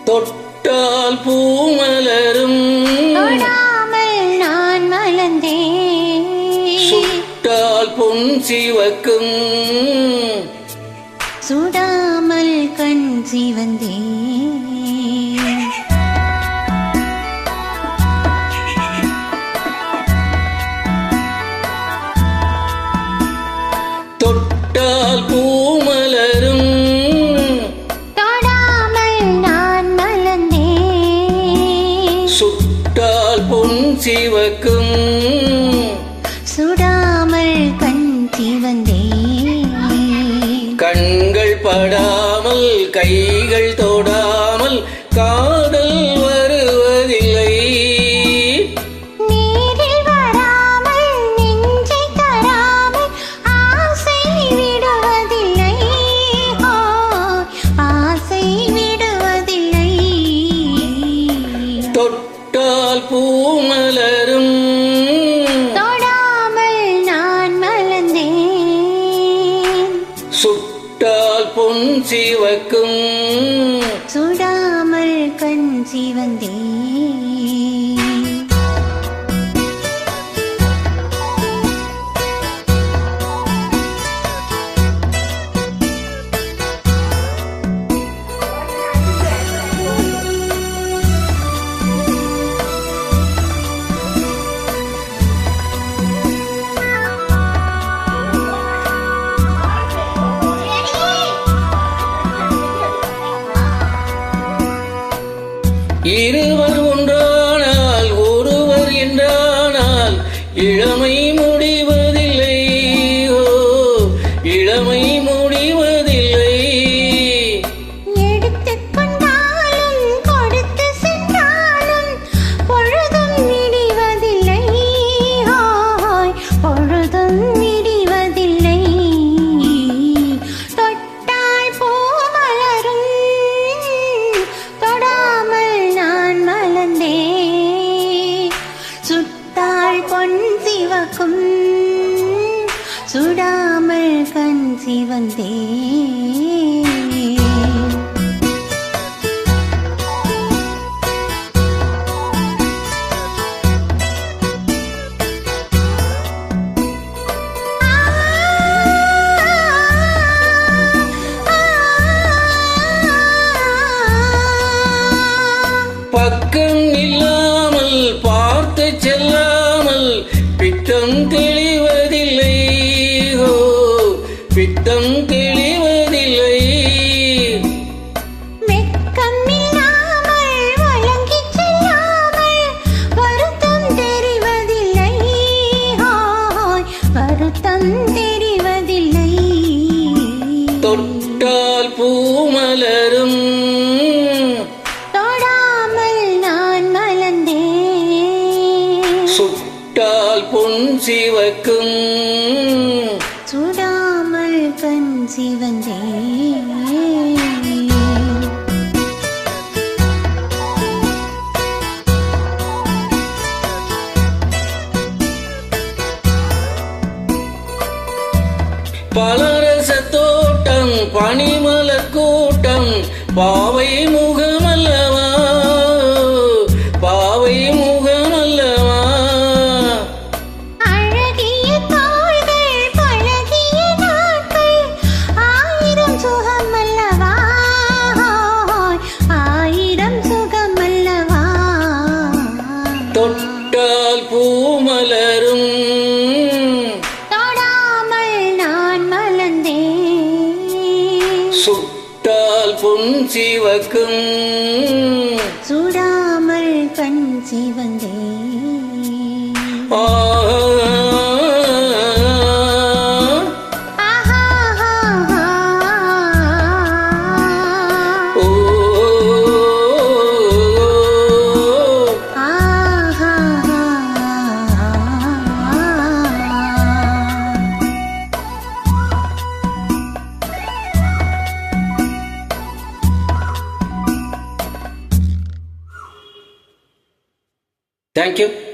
தொட்டால் பூமலரும் தொடாமல் நான் மலர்ந்தேன். சுட்டால் பொன் சிவக்கும் சுடாமல் கண் சிவந்தேன். தொட்டால் பூமலரும் தொடாமல் நான் மலர்ந்தேன். சுட்டால் பொன் சிவக்கும் சுடாமல் கண் சிவந்தேன். கண்கள் படாமல் கைகள் தொடாமல் காதல் வருவதில்லை. நீரில் வராமல் நெஞ்சை தராமல் ஆசை விடுவதில்லை. ஆசை விடுவதில்லை. தொட்டால் பூமலரும் தொடாமல் நான் மலர்ந்தேன். சுட்டால் பொன் சிவக்கும் சுடாமல் கண் சிவந்தேன். இருவர் ஒன்றானால் ஒருவர் என்றானால் இளமை முடிவதில்லை. ஓ இளமை முடிவதில்லை. எடுத்துக்கொண்டாலும் கொடுத்து சென்றாலும் பொழுதும் விடிவதில்லை. பொழுதும் விடிவதில்லை. தொட்டால் பூ மலரும் தொடாமல் நான் மலர்ந்தேன். சுட்டால் பொன் சிவக்கும் சுடாமல் கண் சிவந்தேன். பக்கம் இல்லாமல் பார்த்து செல்லாமல் பித்தம் தெளிவதில்லை. ஓ பித்தம் தெளிவதில்லை. வெட்கம் இல்லாமல் வழங்கிச் செல்லாமல் வருத்தம் தெரிவதில்லை. வருத்தம் தெரிவதில்லை. தொட்டால் பூமலரும் தொடாமல் நான் மலர்ந்தேன். சுட்டால் பொன் சிவக்கும் சுடாமல் கண் சிவந்தேன். பலரச தோட்டம் பனிமலர் கூட்டம் பாவை முகமல்லவா. பாவை முகமல்லவா. அழகிய தோள்கள் பழகிய நாட்கள் ஆயிரம் சுகமல்லவா. ஆயிரம் சுகமல்லவா. தொட்டால் பூமலரும் தொடாமல் நான் மலர்ந்தேன். சுட்டால் பொன் சிவக்கும் சுடாமல் கண் சிவந்தேன். ஆ ஓ Thank you.